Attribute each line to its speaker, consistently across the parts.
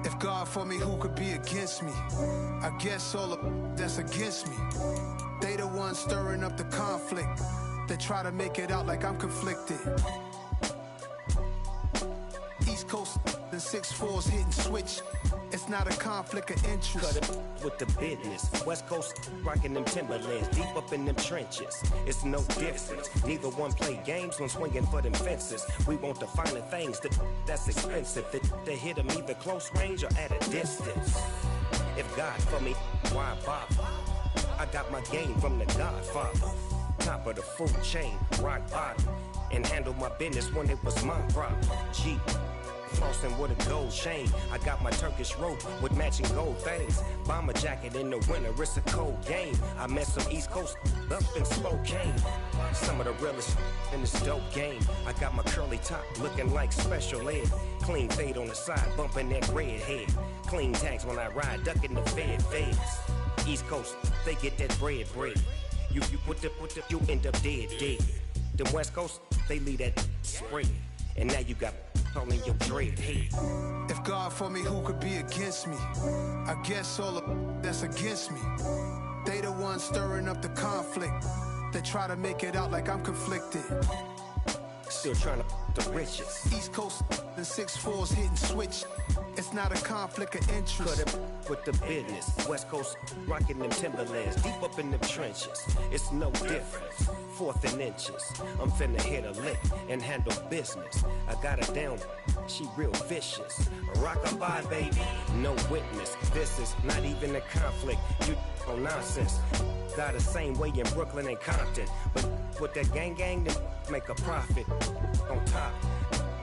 Speaker 1: If God for me, who could be against me? I guess all of that's against me. They the ones stirring up the conflict. They try to make it out like I'm conflicted. East Coast and 6'4's hitting switch. It's not a conflict of interest.
Speaker 2: Cut it with the business. West Coast rocking them Timberlands, deep up in them trenches. It's no difference. Neither one play games when swinging for them fences. We want the finer things that's expensive. That hit them either close range or at a distance. If God for me, why bother? I got my game from the Godfather. Top of the food chain, rock bottom. And handle my business when it was my problem. G. Flossing with a gold chain. I got my Turkish rope with matching gold things. Bomber jacket in the winter, it's a cold game. I met some East Coast up in Spokane. Some of the realest in this dope game. I got my curly top looking like special ed. Clean fade on the side, bumping that red head. Clean tags when I ride, ducking the feds. East Coast, they get that bread. You end up dead. Them West Coast, they leave that spread. And now you got calling your dread head.
Speaker 1: If God for me, who could be against me? I guess all of that's against me. They the ones stirring up the conflict. They try to make it out like I'm conflicted.
Speaker 2: Still trying to the riches.
Speaker 1: East Coast and 6'4's hitting switch. It's not a conflict of interest.
Speaker 2: Cut it with the business. West Coast rocking them Timberlands, deep up in them trenches. It's no difference. Fourth and inches. I'm finna hit a lick and handle business. I got her down, she real vicious. Rockabye, baby, no witness. This is not even a conflict. You on nonsense. Got the same way in Brooklyn and Compton. But with that gang, then make a profit. On top,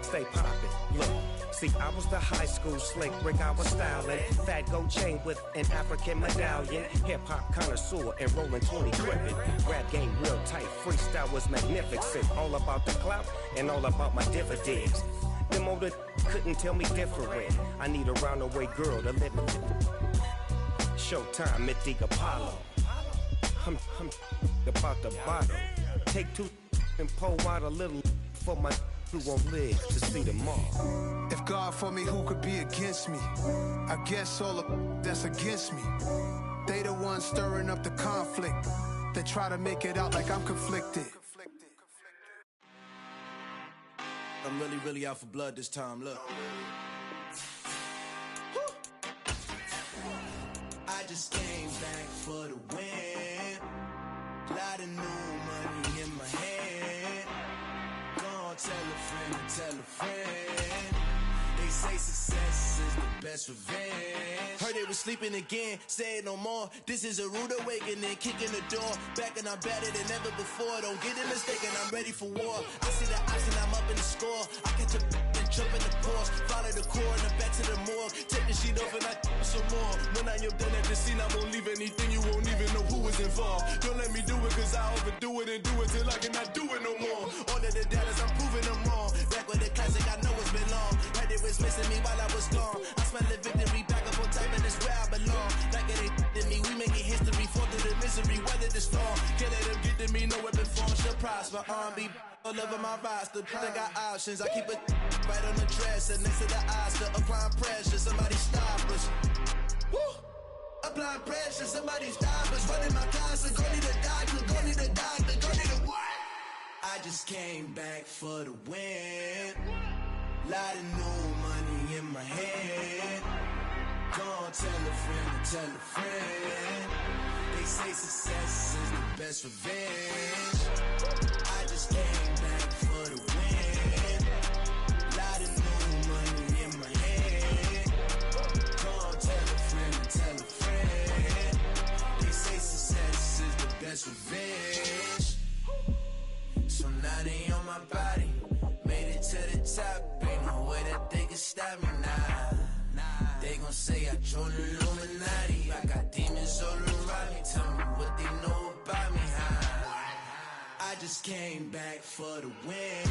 Speaker 2: stay poppin'. Look, see, I was the high school slick Rick, I was styling. Fat gold chain with an African medallion. Hip-hop connoisseur and rolling 20 crippin'. Rap game real tight, freestyle was magnificent. All about the clout and all about my dividends. Them older couldn't tell me different. I need a round-away girl to live with. Showtime, Mythic Apollo. I'm about the bottom. Take two and pour out a little for my who won't live to see tomorrow.
Speaker 1: If God for me, who could be against me? I guess all of that's against me. They the ones stirring up the conflict. They try to make it out like I'm conflicted.
Speaker 3: I'm really out for blood this time, look. I just came back for the win. Lot of new money in my hand. Gonna tell a friend. They say success is the best revenge. Heard they was sleeping again, say it no more. This is a rude awakening, kicking the door. Back and I'm better than ever before. Don't get it mistaken, I'm ready for war. I see the option, I'm up in the score. I catch a and jump in the course. Follow the core and the back to the morgue. Take the sheet off and I some more. When I am done at the scene, I won't leave anything. You won't even know who was involved. Don't let me do it, cause I overdo it and do it till I cannot do it no more. All of the doubters, I'm proving them wrong. Back with the classic, I know it's been long. Heard it was missing me while I was gone. I smell the victory back up on top, and it's where I belong. Like it ain't to me, we making history. Fall through the misery, weather the storm. Can't let them get to me, no weapon form should prosper. R&B all over my roster. I got options, I keep it right on the dresser next to the Oscar. Applying pressure, somebody stop us. Woo! Applying pressure, somebody stop us. Running my closet, go need a doctor, go need a doctor, go need a what? I just came back for the win. Lot of new money in my head. Gonna tell a friend. They say success is the best revenge. I just came back for the win. Lot of new money in my head. Gonna tell a friend. They say success is the best revenge. So now they on my body. Made it to the top, ain't no way that they can stop me now. They gon' say I joined the Illuminati. I got demons all around me, tell me what they know about me, huh? I just came back for the win.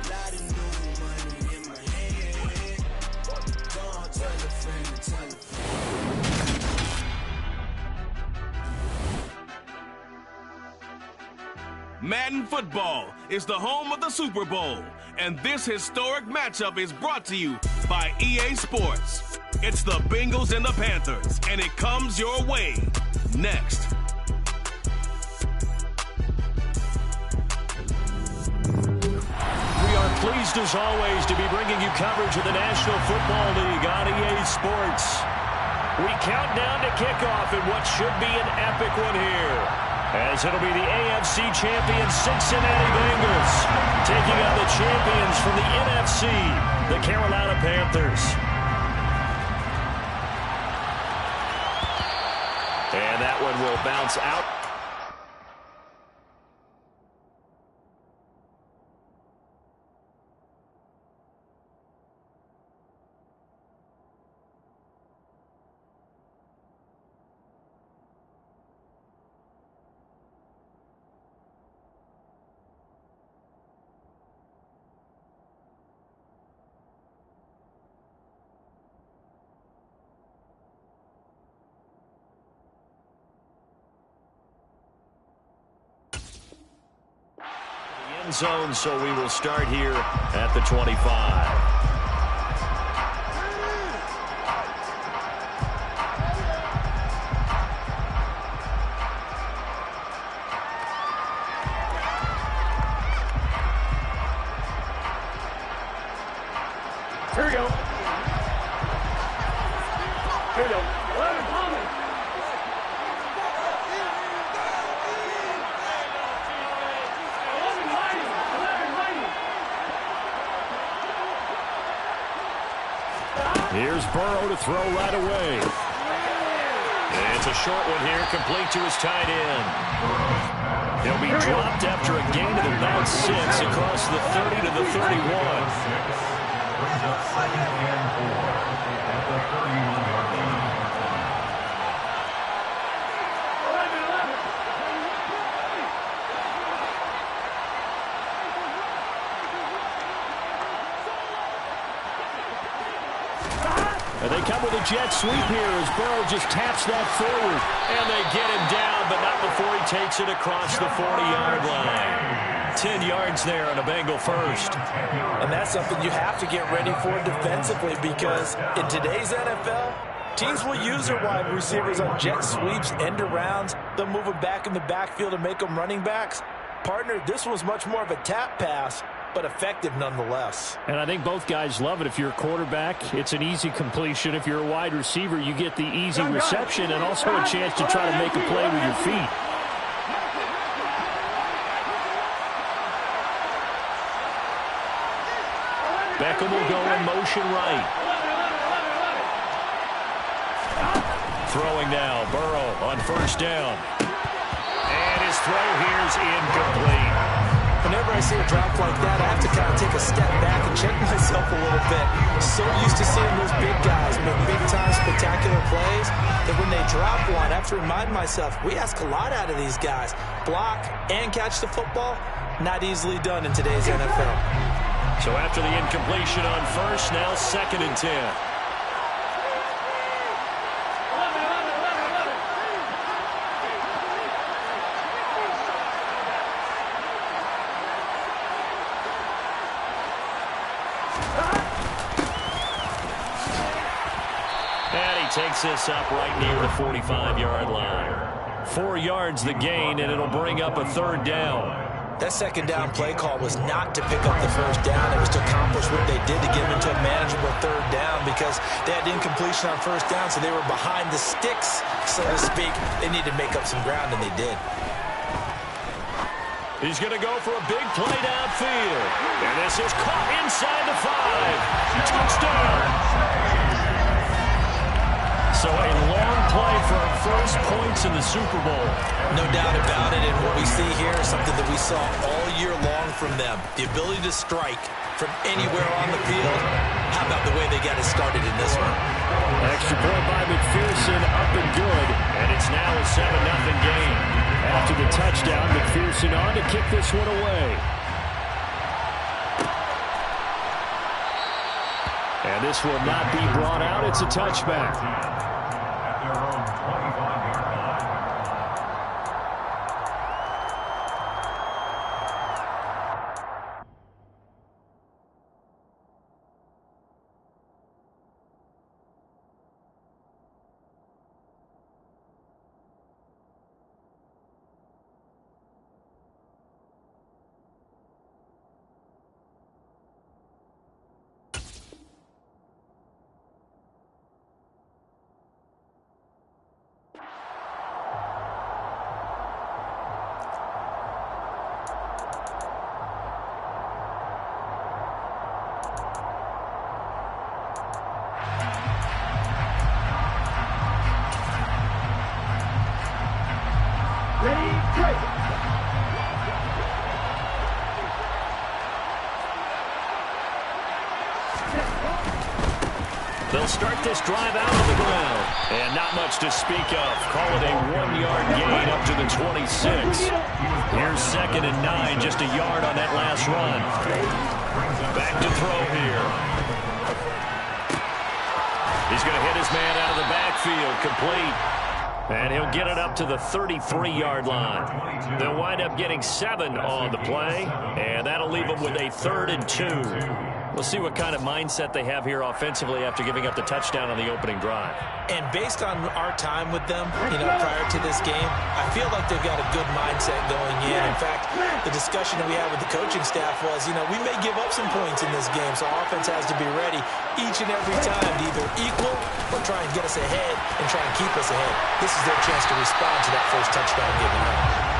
Speaker 3: Lot of new money in my hand. Gonna tell a friend to tell a friend.
Speaker 4: Madden Football is the home of the Super Bowl, and this historic matchup is brought to you by EA Sports. It's the Bengals and the Panthers, and it comes your way next.
Speaker 5: We are pleased, as always, to be bringing you coverage of the National Football League on EA Sports. We count down to kickoff in what should be an epic one here, as it'll be the AFC champion Cincinnati Bengals taking on the champions from the NFC, the Carolina Panthers. And that one will bounce out. Zone, so we will start here at the 25.
Speaker 6: Here we go. Here we go.
Speaker 5: Here's Burrow to throw right away. And it's a short one here, complete to his tight end. He'll be dropped after a gain of about 6 across the 30 to the 31. And they come with a jet sweep here as Burrow just taps that forward. And they get him down, but not before he takes it across the 40-yard line. 10 yards there on a Bengal first.
Speaker 7: And that's something you have to get ready for defensively, because in today's NFL, teams will use their wide receivers on jet sweeps, end arounds. They'll move them back in the backfield and make them running backs. Partner, this was much more of a tap pass, but effective nonetheless.
Speaker 5: And I think both guys love it. If you're a quarterback, it's an easy completion. If you're a wide receiver, you get the easy reception and also a chance to try to make a play with your feet. Beckham will go in motion right. Throwing now, Burrow on first down. And his throw here is incomplete.
Speaker 7: Whenever I see a drop like that, I have to kind of take a step back and check myself a little bit. So used to seeing those big guys make big-time spectacular plays that when they drop one, I have to remind myself, we ask a lot out of these guys. Block and catch the football, not easily done in today's NFL.
Speaker 5: So after the incompletion on first, now 2nd and 10. Takes this up right near the 45-yard line. 4 yards the gain, and it'll bring up a 3rd down.
Speaker 7: That 2nd down play call was not to pick up the 1st down. It was to accomplish what they did to get them into a manageable 3rd down, because they had incompletion on 1st down, so they were behind the sticks, so to speak. They needed to make up some ground, and they did.
Speaker 5: He's going to go for a big play downfield. And this is caught inside the 5. Touchdown! So a long play for our first points in the Super Bowl.
Speaker 7: No doubt about it, and what we see here is something that we saw all year long from them. The ability to strike from anywhere on the field. How about the way they got it started in this one?
Speaker 5: Extra point by McPherson, up and good, and it's now a 7-0 game. After the touchdown, McPherson on to kick this one away. And this will not be brought out. It's a touchback. They'll start this drive out on the ground. And not much to speak of. Call it a 1-yard gain up to the 26. Here's 2nd and 9, just a yard on that last run. Back to throw here. He's going to hit his man out of the backfield. Complete. And he'll get it up to the 33-yard line. They'll wind up getting 7 on the play. And that'll leave them with a 3rd and 2. We'll see what kind of mindset they have here offensively after giving up the touchdown on the opening drive.
Speaker 7: And based on our time with them, prior to this game, I feel like they've got a good mindset going in. In fact, the discussion that we had with the coaching staff was, we may give up some points in this game, so offense has to be ready each and every time to either equal or try and get us ahead and try and keep us ahead. This is their chance to respond to that first touchdown given up.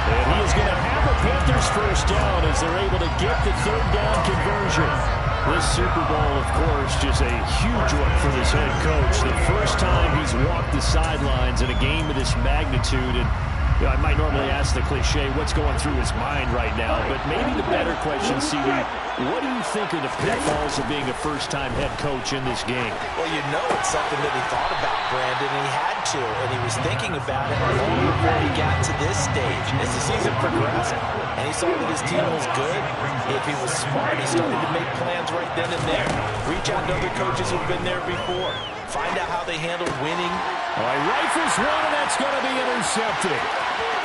Speaker 5: And he is going to have the Panthers first down as they're able to get the 3rd down conversion. This Super Bowl, of course, just a huge one for this head coach. The first time he's walked the sidelines in a game of this magnitude. And I might normally ask the cliche, what's going through his mind right now? But maybe the better question, CD, what do you think are the pitfalls of being a first-time head coach in this game?
Speaker 7: Well, it's something that he thought about, Brandon, and he had to, and he was thinking about it long before he got to this stage. As the season progressed, and he saw that his team was good, if he was smart, he started to make plans right then and there. Reach out to other coaches who've been there before. Find out how they handled winning.
Speaker 5: All right, rifles one, and that's going to be intercepted.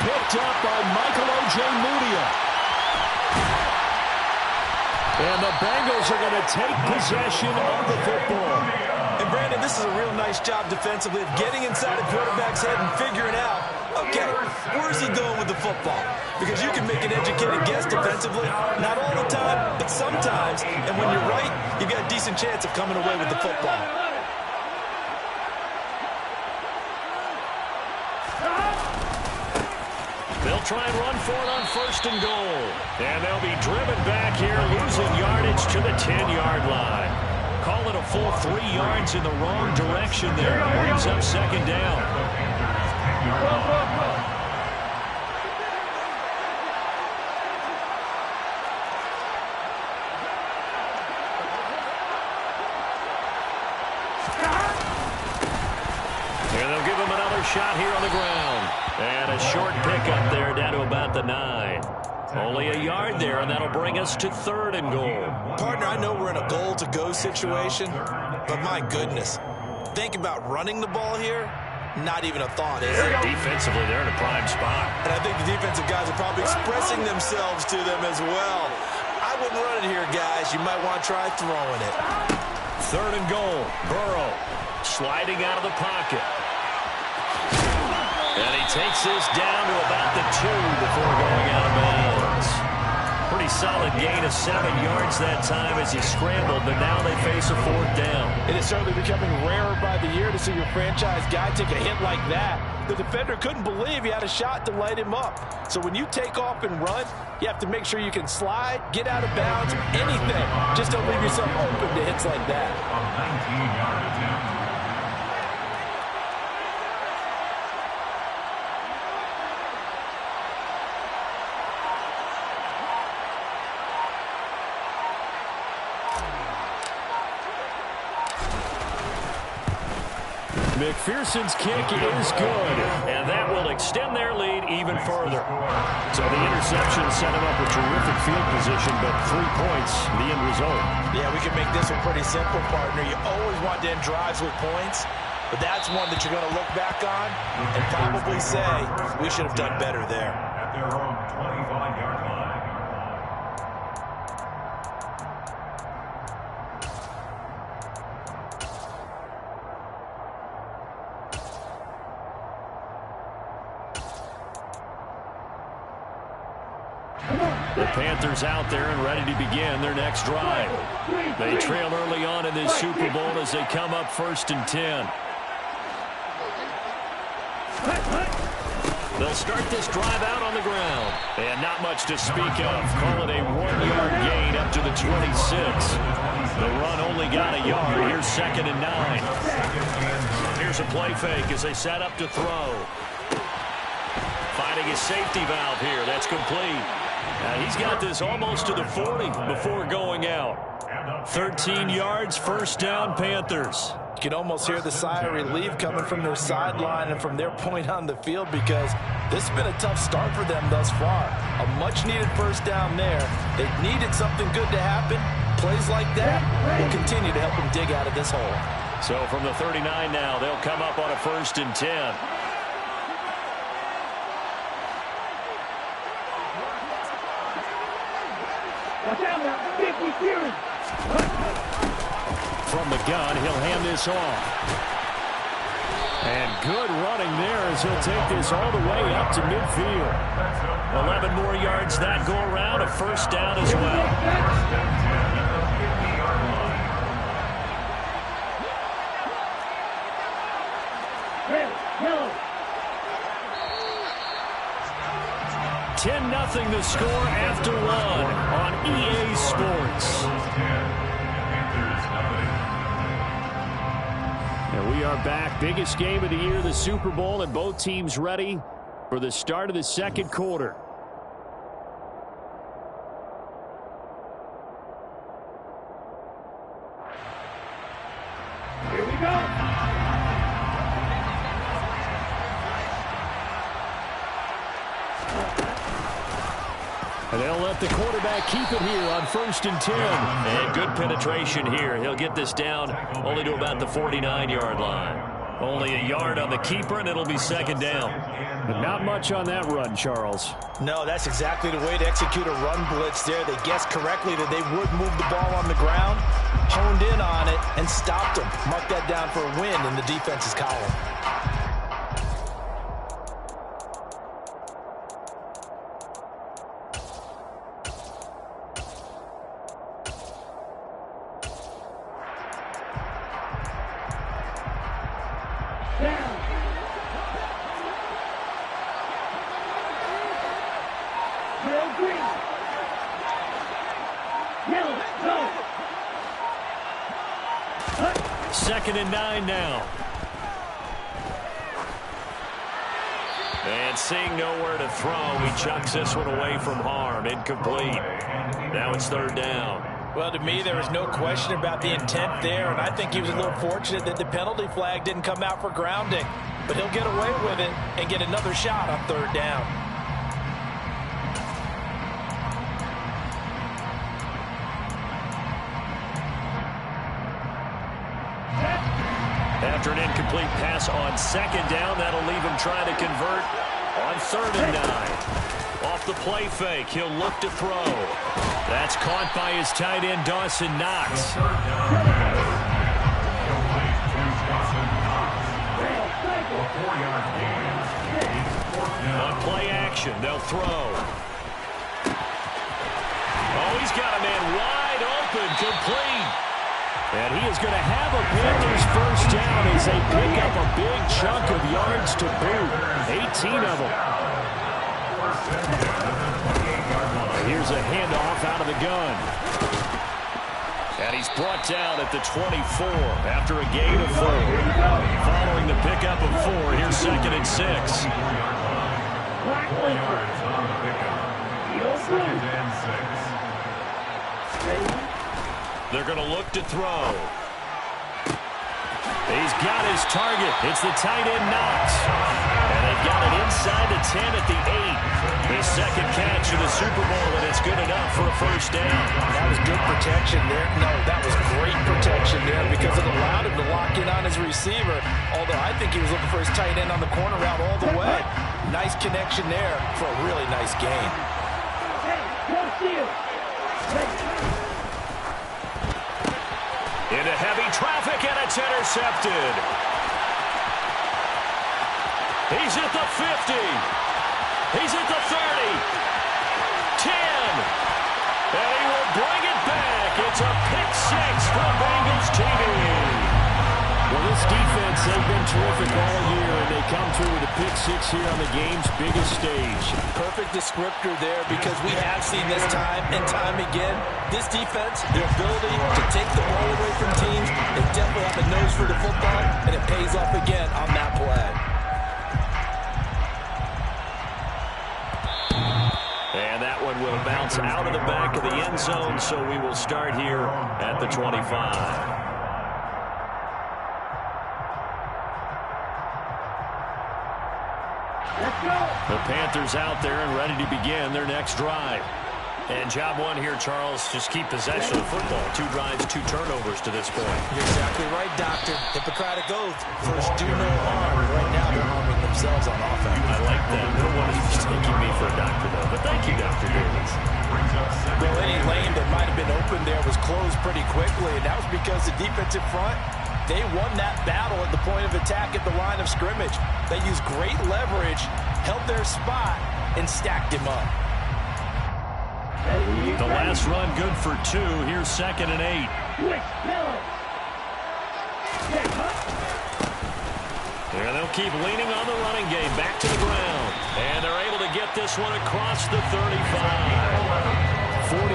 Speaker 5: Picked up by Michael O.J. Mudia. And the Bengals are going to take possession of the football.
Speaker 7: And, Brandon, this is a real nice job defensively of getting inside the quarterback's head and figuring out, okay, where's he going with the football? Because you can make an educated guess defensively, not all the time, but sometimes. And when you're right, you've got a decent chance of coming away with the football.
Speaker 5: They'll try and run for it on 1st and goal. And they'll be driven back here, losing yardage to the 10-yard line. Call it a full 3 yards in the wrong direction there. Brings up 2nd down. And they'll give him another shot here on the ground. And a short pickup there down to about the 9. Only a yard there, and that'll bring us to 3rd and goal.
Speaker 7: Partner, I know we're in a goal-to-go situation, but my goodness, think about running the ball here. Not even a thought, is it?
Speaker 5: Defensively, they're in a prime spot.
Speaker 7: And I think the defensive guys are probably expressing themselves to them as well. I wouldn't run it here, guys. You might want to try throwing it.
Speaker 5: 3rd and goal. Burrow sliding out of the pocket. And he takes this down to about the 2 before going out of bounds. Pretty solid gain of 7 yards that time as he scrambled, but now they face a 4th down.
Speaker 7: It is certainly becoming rarer by the year to see your franchise guy take a hit like that. The defender couldn't believe he had a shot to light him up. So when you take off and run, you have to make sure you can slide, get out of bounds, anything. Just don't leave yourself open to hits like that.
Speaker 6: A 19-yard attempt.
Speaker 5: McPherson's kick is good, and that will extend their lead even further. So the interception set him up with terrific field position, but 3 points, the end result.
Speaker 7: Yeah, we can make this one pretty simple, partner. You always want to end drives with points, but that's one that you're going to look back on and probably say, we should have done better there.
Speaker 6: At their own 25-yard line.
Speaker 5: The Panthers out there and ready to begin their next drive. They trail early on in this Super Bowl as they come up 1st and 10. They'll start this drive out on the ground. And not much to speak of. Call it a 1-yard gain up to the 26. The run only got a yard. Here's 2nd and 9. Here's a play fake as they set up to throw. Finding running his safety valve here. That's complete. He's got this almost to the 40 before going out. 13 yards, first down, Panthers.
Speaker 7: You can almost hear the sigh of relief coming from their sideline and from their point on the field, because this has been a tough start for them thus far. A much-needed first down there. They needed something good to happen. Plays like that will continue to help them dig out of this hole.
Speaker 5: So from the 39 now, they'll come up on a 1st and 10. From the gun, he'll hand this off. And good running there as he'll take this all the way up to midfield. 11 more yards that go around, a first down as well. 10-0 the score after one on EA Sports. And we are back. Biggest game of the year, the Super Bowl, and both teams ready for the start of the second quarter.
Speaker 8: Here we go.
Speaker 5: And they'll let the quarterback keep it here on 1st and 10. And good penetration here. He'll get this down only to about the 49-yard line. Only a yard on the keeper, and it'll be second down. But not much on that run, Charles.
Speaker 7: No, that's exactly the way to execute a run blitz there. They guessed correctly that they would move the ball on the ground, honed in on it, and stopped them. Mark that down for a win in the defense's column.
Speaker 5: Second and 9 now. And seeing nowhere to throw, he chucks this one away from harm. Incomplete. Now it's third down.
Speaker 7: Well, to me, there was no question about the intent there, and I think he was a little fortunate that the penalty flag didn't come out for grounding. But he'll get away with it and get another shot on third down.
Speaker 5: After an incomplete pass on second down, that'll leave him trying to convert on 3rd and 9. Off the play fake, he'll look to throw. That's caught by his tight end, Dawson Knox. On play action, they'll throw. Oh, he's got a man wide open, complete. And he is going to have a Panthers first down as they pick up a big chunk of yards to boot. 18 of them. Here's a handoff out of the gun. And he's brought down at the 24 after a gain of 4. Following the pickup of 4, here's 2nd and 6.
Speaker 6: 4 yards on the pickup. 2nd and 6.
Speaker 5: They're going to look to throw. He's got his target. It's the tight end, Knox. And they've got it inside the 10 at the 8. His second catch of the Super Bowl, and it's good enough for a first down.
Speaker 7: That was good protection there. No, that was great protection there because it allowed him to lock in on his receiver, although I think he was looking for his tight end on the corner route all the way. Nice connection there for a really nice gain.
Speaker 5: Into heavy traffic, and it's intercepted. He's at the 50. He's at the 30. 10. And he will bring it back. It's a pick 6 from Bengals TV. Well, this defense, they've been terrific all year, and they come through with a pick 6 here on the game's biggest stage.
Speaker 7: Perfect descriptor there because we have seen this time and time again. This defense, their ability to take the ball away from teams, they definitely have a nose for the football, and it pays off again on that play.
Speaker 5: bounce out of the back of the end zone, so we will start here at the 25. The Panthers out there and ready to begin their next drive. And job one here, Charles, just keep possession of the football. 2 drives, 2 turnovers to this point.
Speaker 7: You're exactly right, Doctor. Hippocratic oath. First, do no harm. Right now, they're harming themselves on offense.
Speaker 5: I like that. No one is mistaking me for a doctor, though. But thank you, Dr. Davis.
Speaker 7: Well, any lane that might have been open there was closed pretty quickly, and that was because the defensive front, they won that battle at the point of attack at the line of scrimmage. They used great leverage, held their spot, and stacked him up.
Speaker 5: The last run good for 2. Here's 2nd and 8. There they'll keep leaning on the running game. Back to the ground. And they're able to get this one across the 35. 45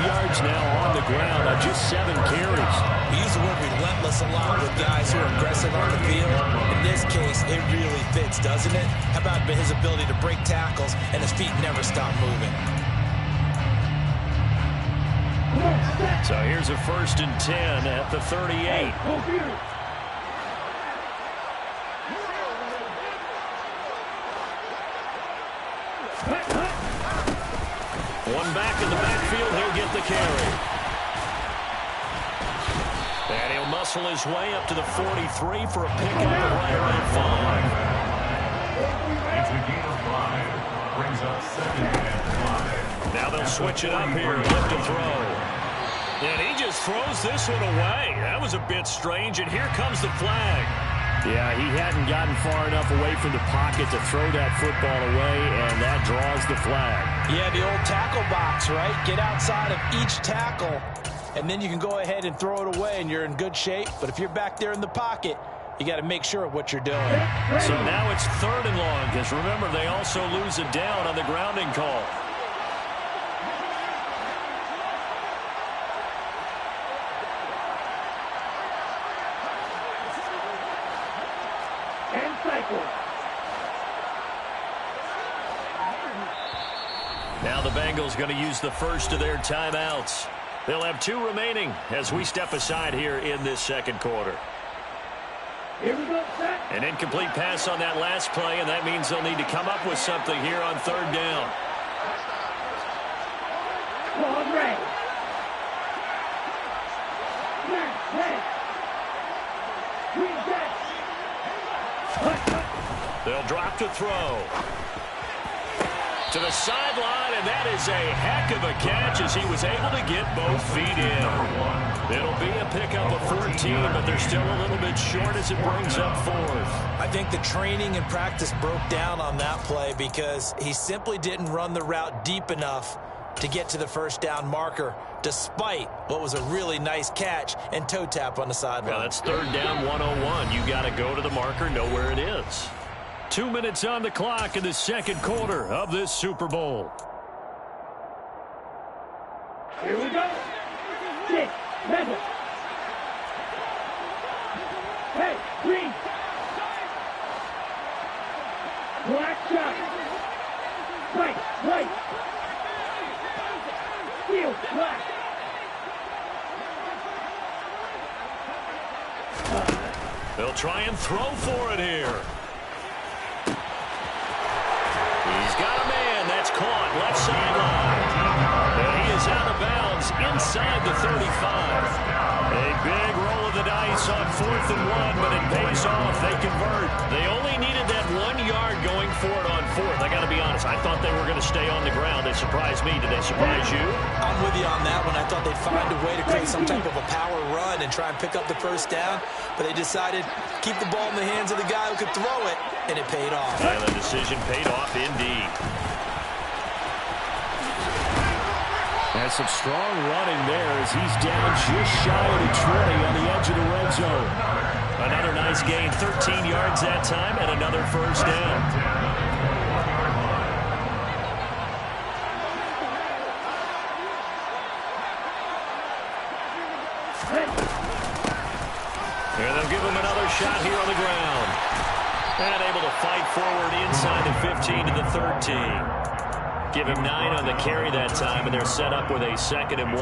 Speaker 5: yards now on the ground on just 7 carries.
Speaker 7: We use the word relentless a lot with guys who are aggressive on the field. In this case, it really fits, doesn't it? How about his ability to break tackles and his feet never stop moving?
Speaker 5: So here's a 1st and 10 at the 38. One back in the backfield, he'll get the carry. And he'll muscle his way up to the 43 for a pickup right around 5.
Speaker 6: It's a gain of 5. Brings up 2nd and 5.
Speaker 5: Now they'll switch it up here, lift and throw. And he just throws this one away. That was a bit strange, and here comes the flag. Yeah, he hadn't gotten far enough away from the pocket to throw that football away, and that draws the flag.
Speaker 7: Yeah, the old tackle box, right? Get outside of each tackle, and then you can go ahead and throw it away, and you're in good shape. But if you're back there in the pocket, you got to make sure of what you're doing.
Speaker 5: So now it's 3rd and long, because remember, they also lose it down on the grounding call. Now the Bengals going to use the first of their timeouts. They'll have 2 remaining as we step aside here in this 2nd quarter.
Speaker 8: Here we go, set.
Speaker 5: An incomplete pass on that last play, and that means they'll need to come up with something here on 3rd down.
Speaker 8: Ball ready.
Speaker 5: They'll drop to throw. To the sideline, and that is a heck of a catch as he was able to get both feet in. It'll be a pickup of 14, but they're still a little bit short as it brings up 4th.
Speaker 7: I think the training and practice broke down on that play because he simply didn't run the route deep enough to get to the 1st down marker, despite what was a really nice catch and toe tap on the sideline.
Speaker 5: Yeah, that's 3rd down 101. You got to go to the marker, know where it is. 2 minutes on the clock in the 2nd quarter of this Super Bowl.
Speaker 8: Here we go. 6, level. Hey, green. Black shot. White. Steel, black.
Speaker 5: They'll try and throw for it here. He's got a man. That's caught. Left sideline. And he is out of bounds inside the 35. A big roll of the dice on 4th and 1, but it pays off. They convert. They only needed that 1 yard going for it on 4th. I got to be honest. I thought they were going to stay on the ground. They surprised me. Did they surprise you?
Speaker 7: I'm with you on that one. I thought they'd find a way to create some type of a power run and try and pick up the 1st down, but they decided keep the ball in the hands of the guy who could throw it, and it paid off.
Speaker 5: And the decision paid off indeed. That's some strong running there as he's down just shy of the 20 on the edge of the red zone. Another nice gain, 13 yards that time, and another 1st down. And they'll give him another shot here on the ground. And able to fight forward inside the 15 to the 13. Give him 9 on the carry that time, and they're set up with a 2nd and 1.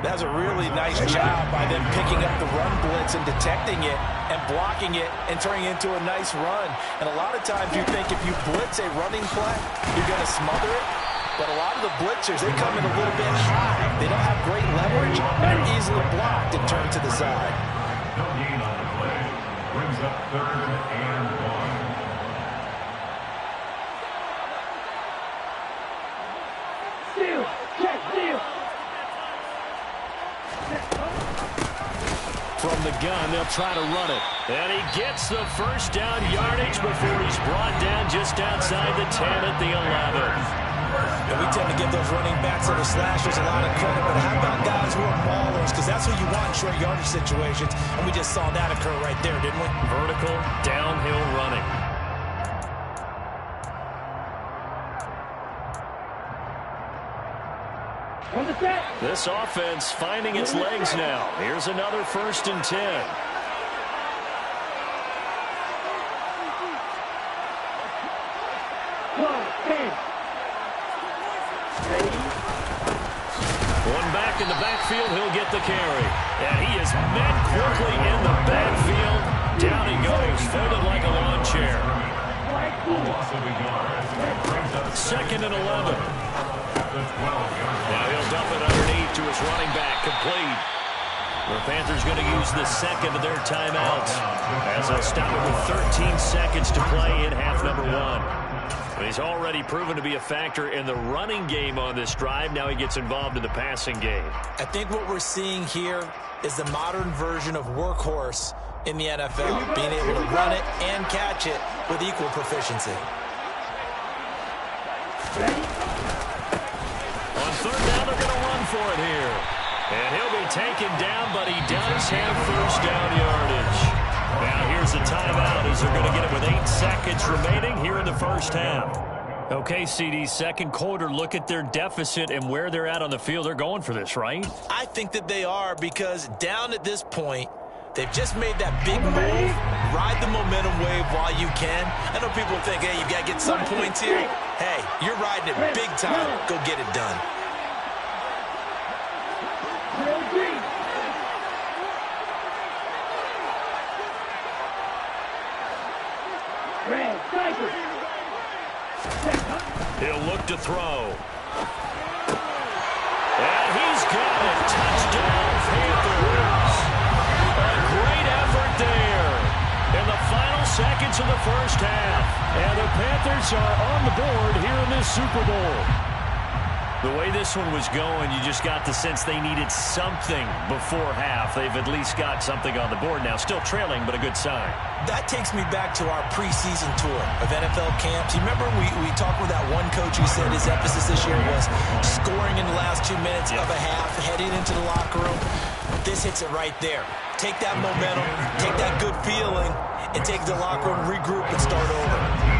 Speaker 7: That was a really nice job by them picking up the run blitz and detecting it and blocking it and turning it into a nice run. And a lot of times you think if you blitz a running play, you're going to smother it. But a lot of the blitzers, they come in a little bit high. They don't have great leverage, and they're easily blocked and turned to the side.
Speaker 6: No gain on the play. Brings up 3rd and 1.
Speaker 8: Steal. Check. Steal.
Speaker 5: From the gun, they'll try to run it. And he gets the first down yardage before he's brought down just outside the 10 at the 11.
Speaker 7: And we tend to give those running backs and the slashers a lot of credit, but how about guys who are maulers? Because that's what you want in short yardage situations, and we just saw that occur right there, didn't we?
Speaker 5: Vertical, downhill running.
Speaker 8: On the set.
Speaker 5: This offense finding its legs now. Here's another 1st and 10. One back in the backfield, he'll get the carry. And he is met quickly in the backfield. Down he goes, folded like a lawn chair. 2nd and 11. Now he'll dump it underneath to his running back, complete. The Panthers going to use the 2nd of their timeouts as they'll stop it with 13 seconds to play in half number 1. He's already proven to be a factor in the running game on this drive. Now he gets involved in the passing game.
Speaker 7: I think what we're seeing here is the modern version of workhorse in the NFL, being able to run it and catch it with equal proficiency.
Speaker 5: On 3rd down, they're going to run for it here. And he'll be taken down, but he does have 1st down yardage. Now here's a timeout as they're going to get it with 8 seconds remaining here in the 1st half. Okay, CD, 2nd quarter, look at their deficit and where they're at on the field. They're going for this, right?
Speaker 7: I think that they are, because down at this point, they've just made that big move. Ride the momentum wave while you can. I know people think, hey, you got to get some points here. Hey, you're riding it big time. Go get it done.
Speaker 5: He'll look to throw. And he's got it. Touchdown, Panthers. A great effort there in the final seconds of the 1st half. And the Panthers are on the board here in this Super Bowl. The way this one was going, you just got the sense they needed something before half. They've at least got something on the board now. Still trailing, but a good sign.
Speaker 7: That takes me back to our preseason tour of NFL camps. You remember we talked with that one coach who said his emphasis this year was scoring in the last 2 minutes of a half, heading into the locker room. This hits it right there. Take that momentum, take that good feeling, and take the locker room, regroup, and start over.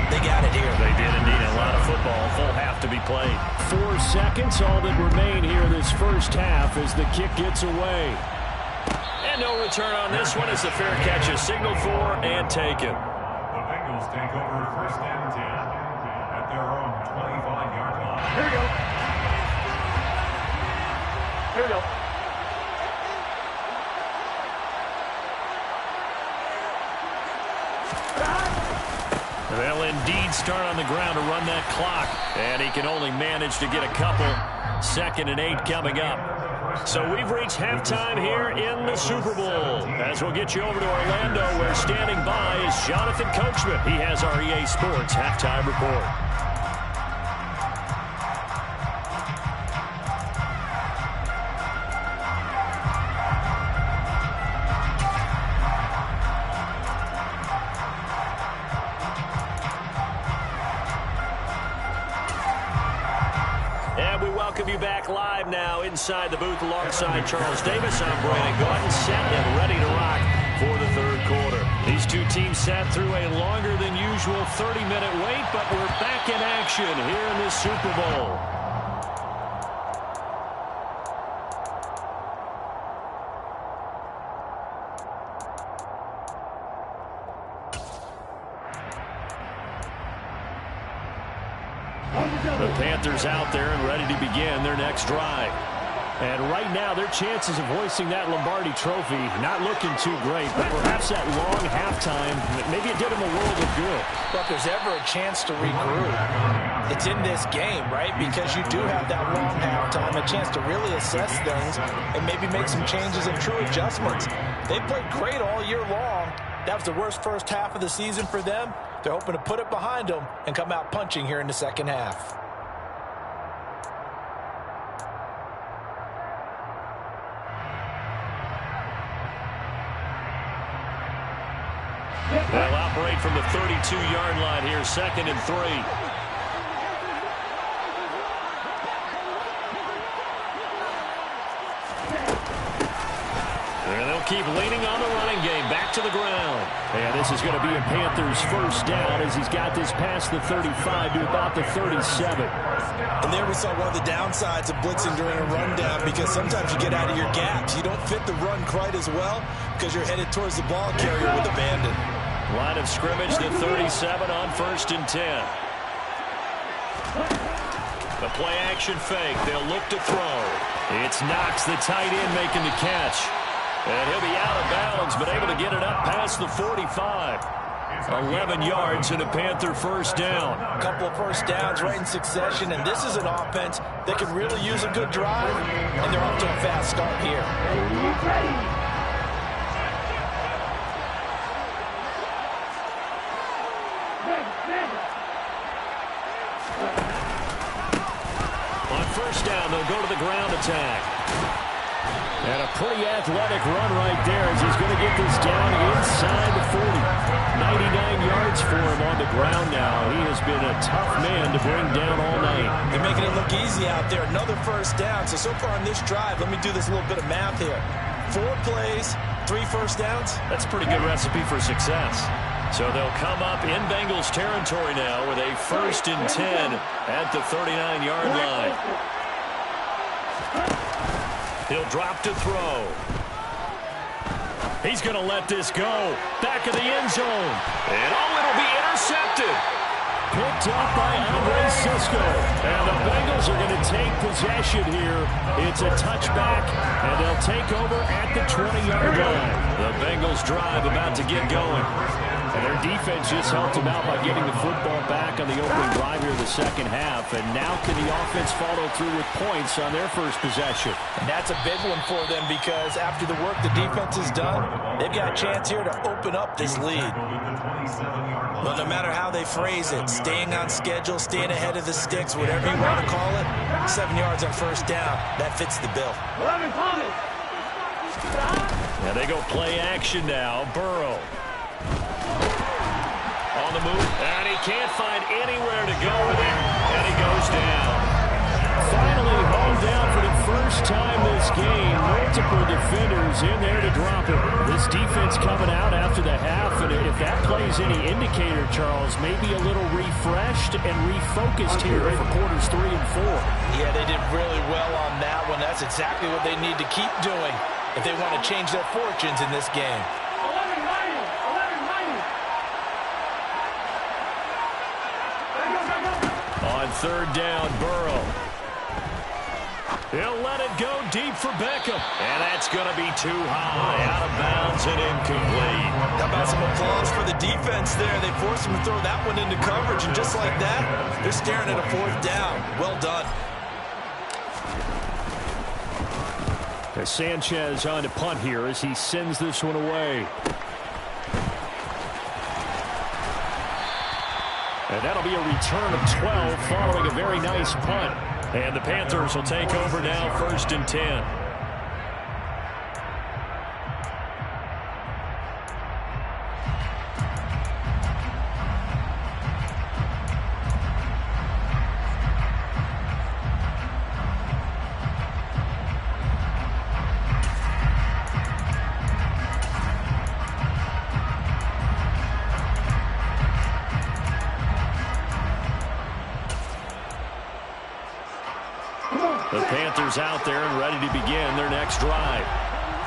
Speaker 7: They got it here.
Speaker 5: They did indeed. A lot of football, full half to be played. 4 seconds, all that remain here this 1st half as the kick gets away. And no return on this one as the fair catch is signaled for and taken.
Speaker 6: The Bengals take over 1st and 10 at their own 25-yard line.
Speaker 8: Here we go. Here we go.
Speaker 5: They'll indeed start on the ground to run that clock. And he can only manage to get a couple. 2nd and 8 coming up. So we've reached halftime here in the Super Bowl. As we'll get you over to Orlando, where standing by is Jonathan Coachman. He has our EA Sports halftime report. Welcome you back live now inside the booth alongside Charles Davis. I'm Brandon Gordon, set and ready to rock for the 3rd quarter. These two teams sat through a longer than usual 30-minute wait, but we're back in action here in this Super Bowl. The Panthers out there and ready to begin their next drive. And right now, their chances of hoisting that Lombardi trophy not looking too great, but perhaps that long halftime, maybe it did them a world of good.
Speaker 7: But if there's ever a chance to regroup, it's in this game, right? Because you do have that long halftime, a chance to really assess things and maybe make some changes and true adjustments. They played great all year long. That was the worst first half of the season for them. They're hoping to put it behind them and come out punching here in the second half.
Speaker 5: They'll operate from the 32-yard line here, 2nd and 3. And they'll keep leaning on the running game, back to the ground. And this is going to be a Panthers first down as he's got this past the 35 to about the 37.
Speaker 7: And there we saw one of the downsides of blitzing during a rundown, because sometimes you get out of your gaps. You don't fit the run quite as well because you're headed towards the ball carrier with abandon.
Speaker 5: Line of scrimmage, the 37 on 1st and 10. The play action fake. They'll look to throw. It's Knox, the tight end, making the catch. And he'll be out of bounds, but able to get it up past the 45. 11 yards and a Panther first down.
Speaker 7: A couple of first downs right in succession, and this is an offense that can really use a good drive, and they're off to a fast start here.
Speaker 5: On first down, they'll go to the ground attack. And a pretty athletic run right there as he's going to get this down inside the 40. 99 yards for him on the ground now. He has been a tough man to bring down all night.
Speaker 7: They're making it look easy out there. Another first down. So far on this drive, let me do this little bit of math here. 4 plays, 3 first downs.
Speaker 5: That's a pretty good recipe for success. So they'll come up in Bengals territory now with a 1st and 10 at the 39-yard line. He'll drop to throw. He's going to let this go. Back of the end zone. And it'll be intercepted. Picked up by Andre Sisco. And the Bengals are going to take possession here. It's a touchback, and they'll take over at the 20-yard line. The Bengals drive about to get going. And their defense just helped them out by getting the football back on the opening drive here in the second half. And now can the offense follow through with points on their first possession?
Speaker 7: And that's a big one for them, because after the work the defense has done, they've got a chance here to open up this lead. But no matter how they phrase it, staying on schedule, staying ahead of the sticks, whatever you want to call it, 7 yards on first down, that fits the bill.
Speaker 5: And they go play action now. Burrow. On the move, and he can't find anywhere to go with it, and he goes down. Finally hauled down for the first time this game. Multiple defenders in there to drop it. This defense coming out after the half, and if that plays any indicator, Charles, maybe a little refreshed and refocused here for quarters 3 and 4.
Speaker 7: Yeah, they did really well on that one. That's exactly what they need to keep doing if they want to change their fortunes in this game.
Speaker 5: On third down, Burrow. He'll let it go deep for Beckham. And that's going to be too high, out of bounds and incomplete.
Speaker 7: How about some applause for the defense there? They forced him to throw that one into coverage, and just like that, they're staring at a 4th down. Well done.
Speaker 5: Sanchez on to punt here as he sends this one away. And that'll be a return of 12 following a very nice punt. And the Panthers will take over now, 1st and 10. The Panthers out there and ready to begin their next drive.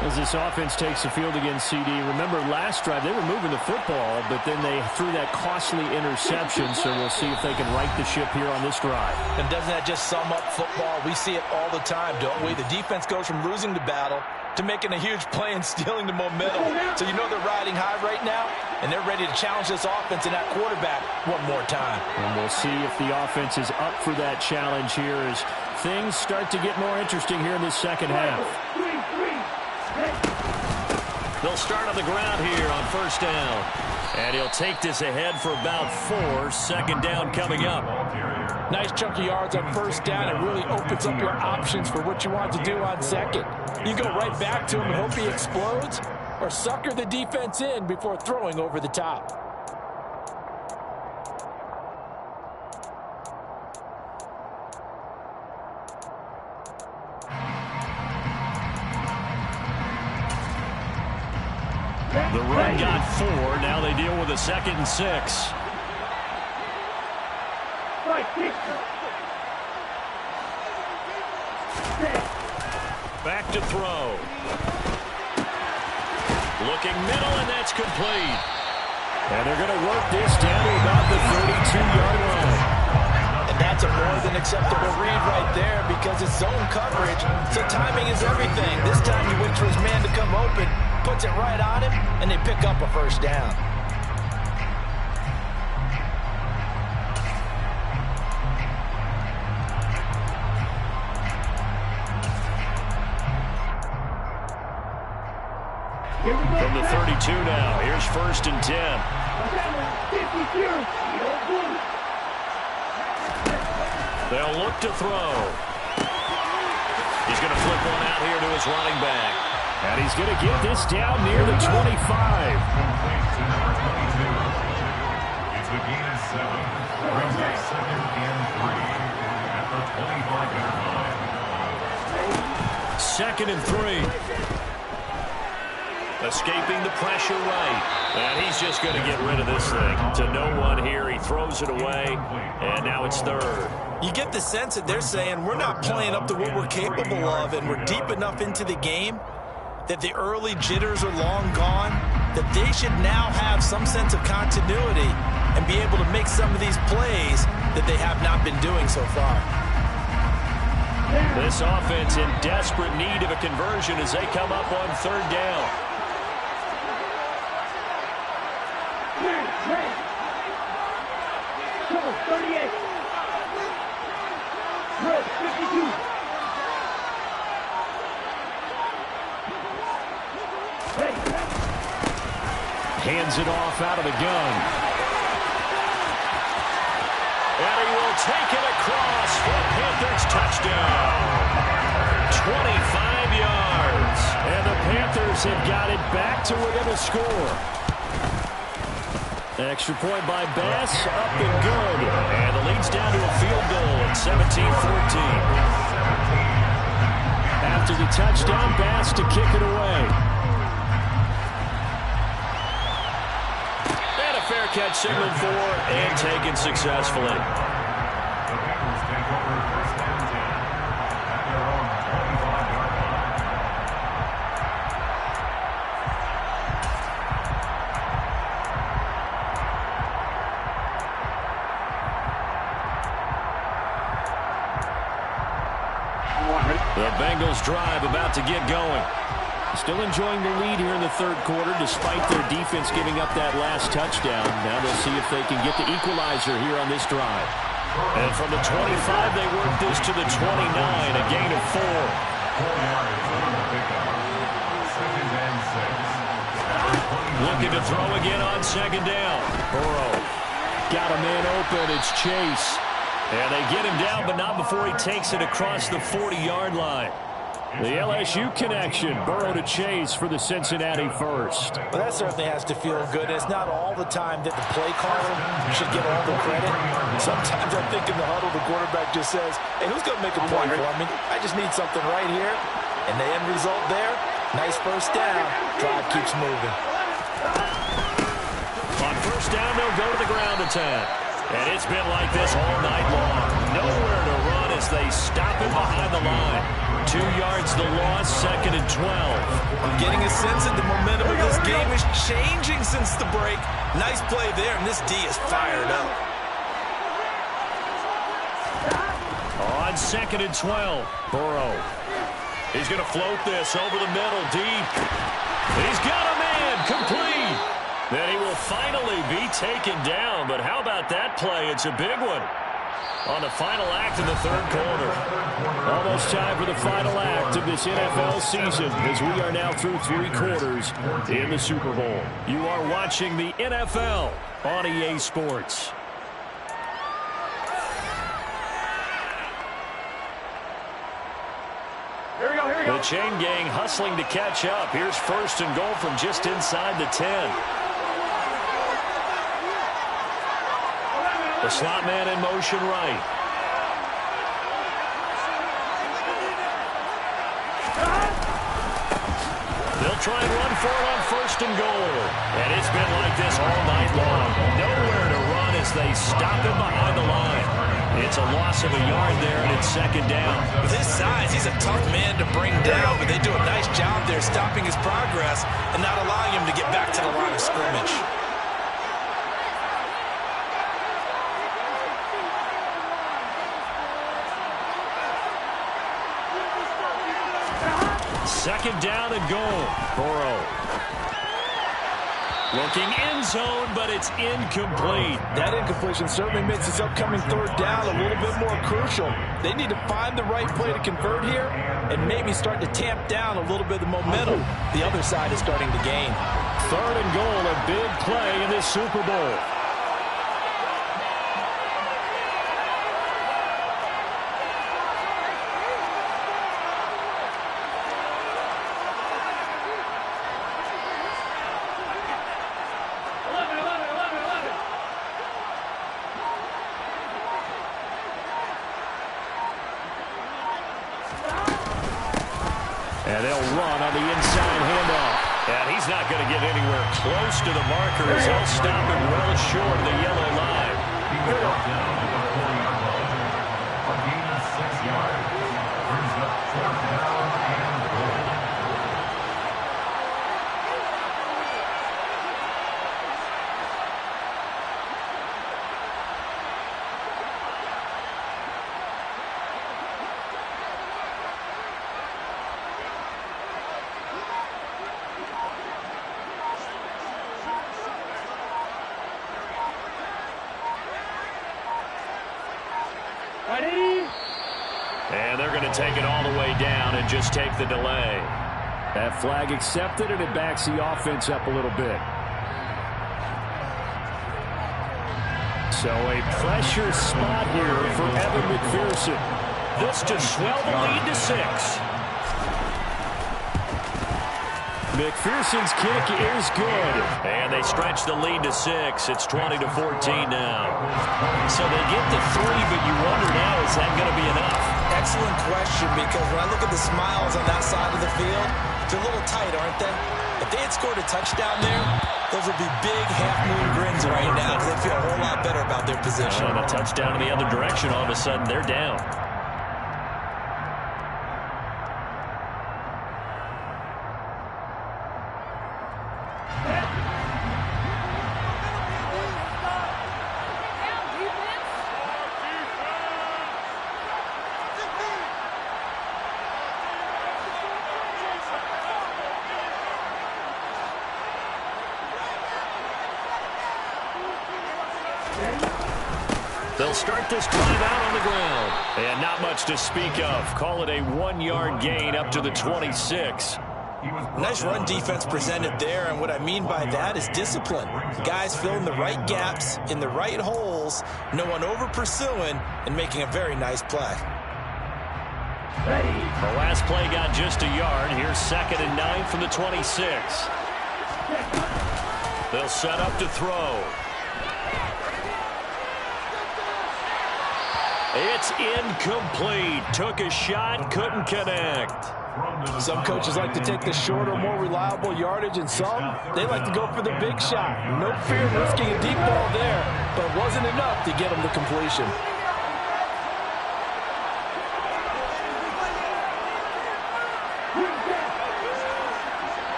Speaker 5: As this offense takes the field against CD, remember last drive they were moving the football, but then they threw that costly interception, so we'll see if they can right the ship here on this drive.
Speaker 7: And doesn't that just sum up football? We see it all the time, don't we? The defense goes from losing the battle to making a huge play and stealing the momentum. So you know they're riding high right now, and they're ready to challenge this offense and that quarterback one more time.
Speaker 5: And we'll see if the offense is up for that challenge here as things start to get more interesting here in this second half. They'll start on the ground here on first down. And he'll take this ahead for about 4. Second down coming up.
Speaker 7: Nice chunk of yards on first down. It really opens up your options for what you want to do on second. You go right back to him and hope he explodes, or sucker the defense in before throwing over the top.
Speaker 5: The run got 4. Now they deal with a 2nd and 6. Back to throw. Looking middle, and that's complete. And they're going to work this down to about the 32-yard line.
Speaker 7: And that's a more than acceptable read right there because it's zone coverage, so timing is everything. This time you wait for his man to come open, puts it right on him, and they pick up a first down.
Speaker 5: From the 32 now, here's 1st and 10. They'll look to throw. He's going to flip one out here to his running back. And he's going to get this down near the 25.
Speaker 6: It's a gain of 7. Brings up 2nd and 3 at the 25-yard line.
Speaker 5: 2nd and 3. Escaping the pressure right. And he's just going to get rid of this thing. To no one here. He throws it away. And now it's 3rd.
Speaker 7: You get the sense that they're saying we're not playing up to what we're capable of, and we're deep enough into the game that the early jitters are long gone, that they should now have some sense of continuity and be able to make some of these plays that they have not been doing so far.
Speaker 5: This offense in desperate need of a conversion as they come up on 3rd down.
Speaker 8: Trouble 38. Red 52.
Speaker 5: Hands it off out of the gun. And he will take it across for a Panthers touchdown. 25 yards. And the Panthers have got it back to within a score. Extra point by Bass, up and good. And the lead's down to a field goal at 17-14. After the touchdown, Bass to kick it away. And a fair catch signaled for and taken successfully.
Speaker 6: The Panthers take over 1st and 10 at their own 25-yard line.
Speaker 5: The Bengals drive about to get going. Still enjoying the lead here in the 3rd quarter despite their defense giving up that last touchdown. Now they'll see if they can get the equalizer here on this drive. And from the 25, they work this to the 29, a gain of 4.
Speaker 6: 4 yards on the pickup. 2nd and 6.
Speaker 5: Looking to throw again on 2nd down. Burrow got a man open. It's Chase. And they get him down, but not before he takes it across the 40-yard line. The LSU connection, Burrow to Chase for the Cincinnati first.
Speaker 7: Well, that certainly has to feel good. It's not all the time that the play caller should get all the credit. Sometimes I think in the huddle, the quarterback just says, hey, who's going to make a play for me? I just need something right here. And the end result there, nice first down. Drive keeps moving.
Speaker 5: On first down, they'll go to the ground attack. And it's been like this all night long. Nowhere to run as they stop him behind the line. 2 yards the loss, 2nd and 12.
Speaker 7: I'm getting a sense that the momentum of this game is changing since the break. Nice play there, and this D is fired up.
Speaker 5: On 2nd and 12, Burrow. He's going to float this over the middle, deep. He's got a man, complete. Then he will finally be taken down, but how about that play? It's a big one on the final act of the 3rd quarter. Almost time for the final act of this NFL season as we are now through 3 quarters in the Super Bowl. You are watching the NFL on EA Sports. The chain gang hustling to catch up. Here's 1st and goal from just inside the 10. The slot man in motion right. They'll try and run for it on 1st and goal. And it's been like this all night long. Nowhere to run as they stop him behind the line. It's a loss of a yard there, and it's 2nd down.
Speaker 7: With his size, he's a tough man to bring down, but they do a nice job there stopping his progress and not allowing him to get back to the line of scrimmage.
Speaker 5: Second down and goal. Burrow. Looking end zone, but it's incomplete.
Speaker 7: That incompletion certainly makes this upcoming 3rd down a little bit more crucial. They need to find the right play to convert here and maybe start to tamp down a little bit of the momentum the other side is starting to gain.
Speaker 5: 3rd and goal, a big play in this Super Bowl. And they'll run on the inside handoff. And he's not going to get anywhere close to the markers. They'll stop him well short of the yellow line.
Speaker 6: Down to the 40-yard line. A gain of 6 yards. Brings up 4th down and goal.
Speaker 5: And they're going to take it all the way down and just take the delay. That flag accepted, and it backs the offense up a little bit. So a pressure spot here for Evan McPherson. This to swell the lead to 6. McPherson's kick is good. And they stretch the lead to 6. It's 20-14 now. So they get to 3, but you wonder now, is that going to be enough?
Speaker 7: Excellent question, because when I look at the smiles on that side of the field, they're a little tight, aren't they? If they had scored a touchdown there, those would be big half-moon grins right now because they feel a whole lot better about their position.
Speaker 5: And a touchdown in the other direction, all of a sudden they're down. They'll start this drive out on the ground. And not much to speak of. Call it a 1-yard gain up to the 26.
Speaker 7: Nice run defense presented there, and what I mean by that is discipline. Guys filling the right gaps in the right holes, no one over-pursuing, and making a very nice play.
Speaker 5: The last play got just a yard. Here's 2nd and 9 from the 26. They'll set up to throw. It's incomplete. Took a shot, couldn't connect.
Speaker 7: Some coaches like to take the shorter, more reliable yardage, and some, they like to go for the big shot. No fear of risking a deep ball there, but it wasn't enough to get him the completion.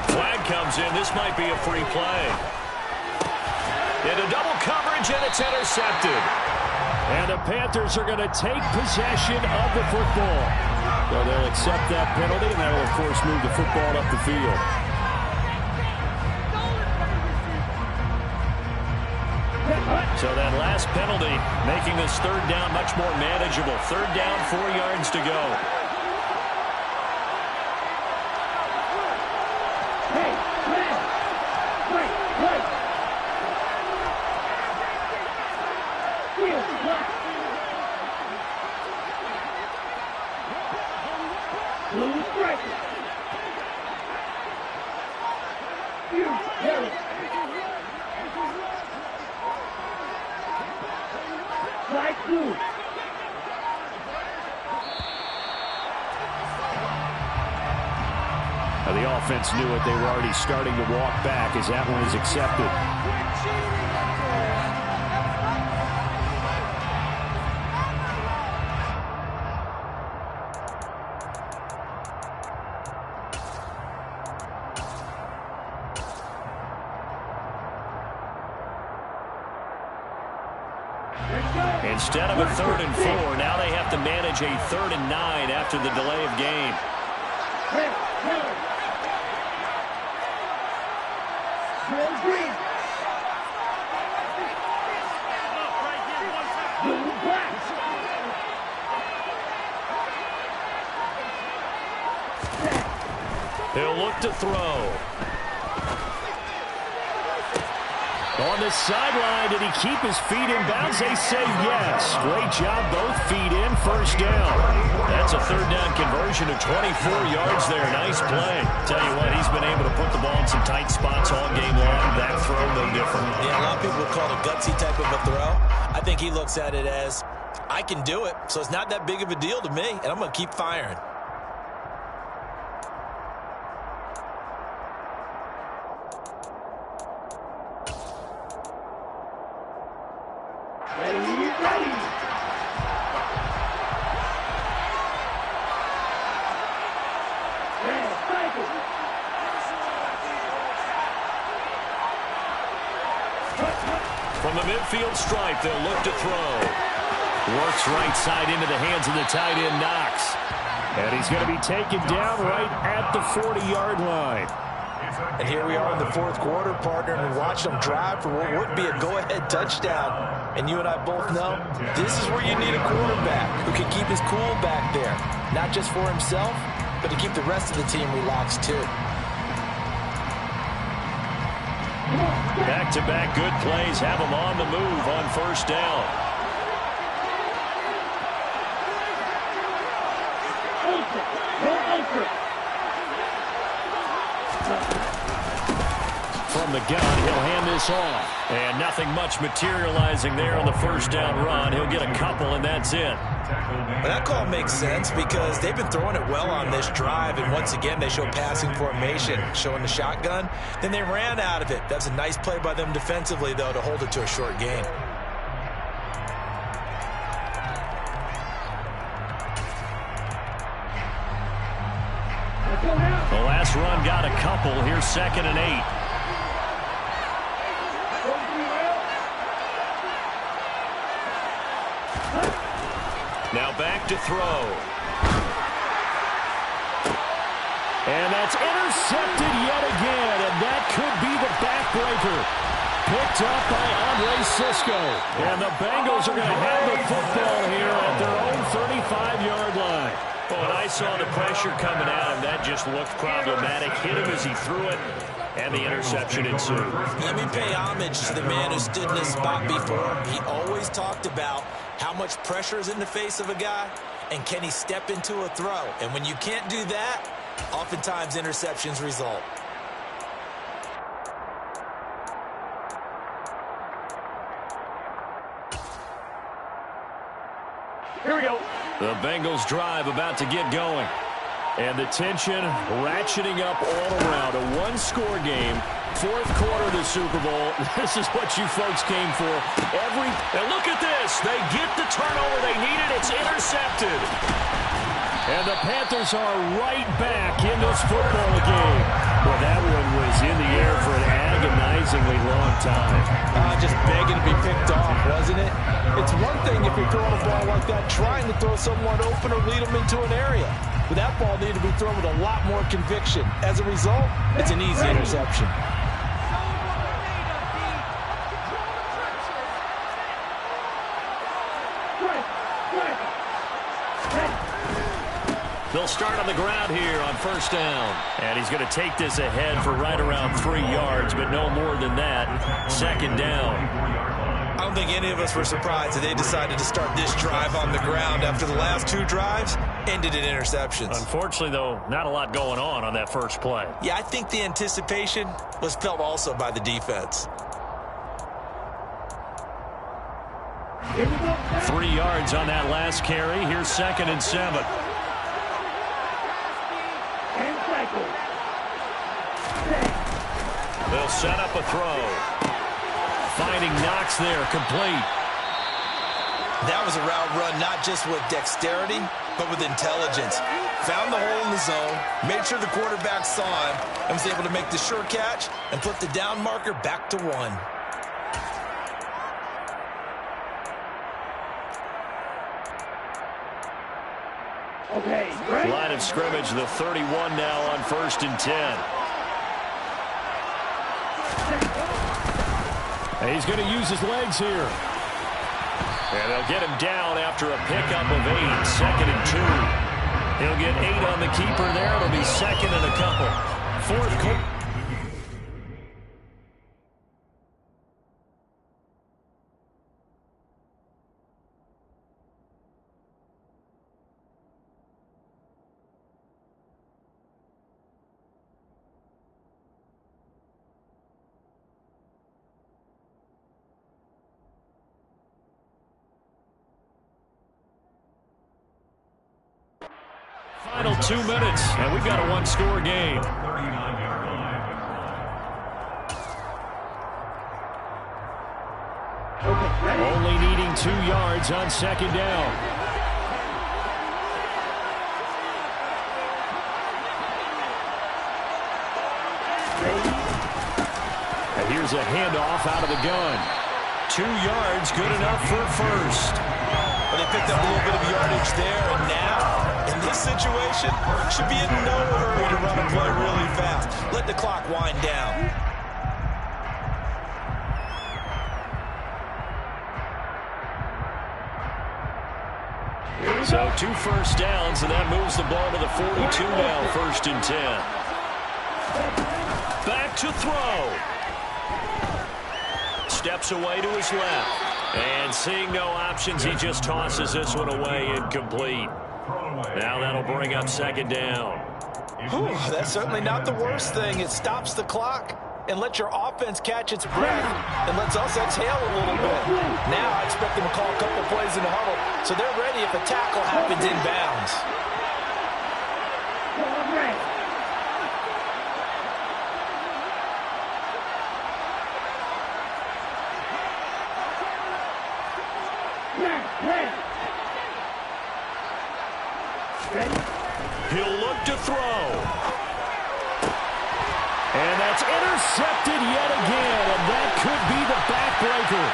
Speaker 5: Flag comes in. This might be a free play. Into double coverage, and it's intercepted. And the Panthers are going to take possession of the football. So they'll accept that penalty, and that will, of course, move the football up the field. So that last penalty making this third down much more manageable. Third down, 4 yards to go. Now the offense knew it. They were already starting to walk back as that one is accepted. Instead of a 3rd and 4, now they have to manage a 3rd and 9 after the delay of game. He'll look to throw. On the sideline, did he keep his feet in bounds? They say yes. Great job, both feet in, first down. That's a 3rd down conversion of 24 yards there. Nice play. Tell you what, he's been able to put the ball in some tight spots all game long. That throw, no different.
Speaker 7: Yeah, a lot of people would call it a gutsy type of a throw. I think he looks at it as, I can do it, so it's not that big of a deal to me, and I'm going to keep firing.
Speaker 5: From the midfield stripe, they'll look to throw. Works right side into the hands of the tight end, Knox. And he's going to be taken down right at the 40-yard line.
Speaker 7: And here we are in the 4th quarter, partner, and watch them drive for what would be a go-ahead touchdown. And you and I both know this is where you need a quarterback who can keep his cool back there. Not just for himself, but to keep the rest of the team relaxed too.
Speaker 5: Back-to-back good plays have them on the move on first down. From the gun, he'll hand this off. And nothing much materializing there on the first down run. He'll get a couple, and that's it.
Speaker 7: Well, that call makes sense because they've been throwing it well on this drive, and once again they show passing formation, showing the shotgun. Then they ran out of it. That's a nice play by them defensively, though, to hold it to a short gain.
Speaker 5: The last run got a couple. Here's 2nd and 8. Now back to throw. And that's intercepted yet again, and that could be the backbreaker. Picked up by Andre Sisco. And the Bengals are going to have the football here at their own 35-yard line. Well, when I saw the pressure coming at him, that just looked problematic. Hit him as he threw it, and the interception ensued.
Speaker 7: Let me pay homage to the man who stood in this spot before. He always talked about how much pressure is in the face of a guy, and can he step into a throw? And when you can't do that, oftentimes interceptions result.
Speaker 5: Here we go. The Bengals drive about to get going. And the tension ratcheting up all around. A one-score game, fourth quarter of the Super Bowl. This is what you folks came for. And look at this. They get the turnover they needed. It's intercepted. And the Panthers are right back in this football game. Well, that one was in the air for an agonizingly long time.
Speaker 7: Just begging to be picked off, wasn't it? It's one thing if you're throwing a ball like that, trying to throw someone open or lead them into an area. But that ball needed to be thrown with a lot more conviction. As a result, it's an easy interception.
Speaker 5: They'll start on the ground here on first down. And he's going to take this ahead for right around 3 yards, but no more than that. Second down.
Speaker 7: I don't think any of us were surprised that they decided to start this drive on the ground after the last 2 drives ended in interceptions.
Speaker 5: Unfortunately, though, not a lot going on that first play.
Speaker 7: Yeah, I think the anticipation was felt also by the defense.
Speaker 5: 3 yards on that last carry. Here's 2nd and 7. They'll set up a throw. Finding Knox there, complete.
Speaker 7: That was a route run not just with dexterity, but with intelligence. Found the hole in the zone, made sure the quarterback saw him, and was able to make the sure catch and put the down marker back to 1.
Speaker 8: Okay,
Speaker 5: line of scrimmage, the 31 now on 1st and 10. And he's going to use his legs here. And they'll get him down after a pickup of 8, 2nd and 2. He'll get 8 on the keeper there. It'll be 2nd and a couple. Fourth quarter. Final 2 minutes, and we've got a one-score game. Only needing 2 yards on 2nd down. And here's a handoff out of the gun. 2 yards, good enough for a first.
Speaker 7: Well, they picked up a little bit of yardage there, and now, in this situation, should be in no hurry to run a play really fast. Let the clock wind down.
Speaker 5: So 2 first downs, and that moves the ball to the 42 now, 1st and 10. Back to throw. Steps away to his left. And seeing no options, he just tosses this one away, incomplete. Now that'll bring up 2nd down.
Speaker 7: Whew, that's certainly not the worst thing. It stops the clock and lets your offense catch its breath and lets us exhale a little bit. Now I expect them to call a couple plays in the huddle so they're ready if a tackle happens inbounds.
Speaker 5: He'll look to throw. And that's intercepted yet again, and that could be the backbreaker.